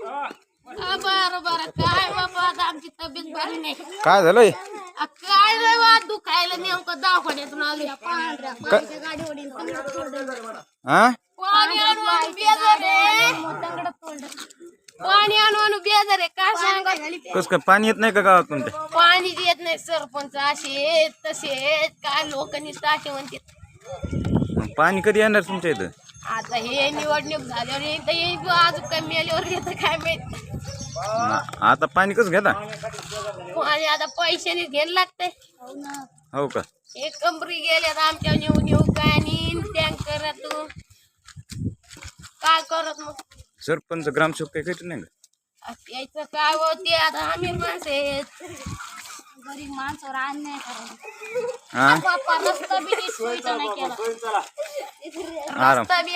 बरं बरं काय बाबा आता आमची तब्येत बरी नाही. काय झालंय? काय रे बा दुखायला नेमकं दवाखान्यातून आले. हा पाणी आणून बेजार आहे. पाणी आणून बेजार आहे काय सांगा. कस काय पाणी येत नाही का गावात तुमच्या? पाणीच येत नाही. सरपंच असे आहेत, तसे आहेत. काय लोकांनी टाके म्हणतात. मग पाणी कधी येणार तुमच्या इथं? आता हे निवडणूक झाल्यावर एकदा येईल अजून काय मेल्यावर येतं काय माहित. आता पाणी कसं घेता? पाणी आता पैशाने घ्यायला लागतंय. हो का? एक कंबरी गेल्यात आमच्या नेऊ काय नाही टँकरातून काय करत मग. सरपंच ग्रामसेवक काही काही नाही का? यायचं काय होते आता आम्ही माणसं आहेत. गरीब माणसावर अन्याय करायचा. हा रस्ता बी नीट सोयीचा नाही केला. आराम रस्ता बी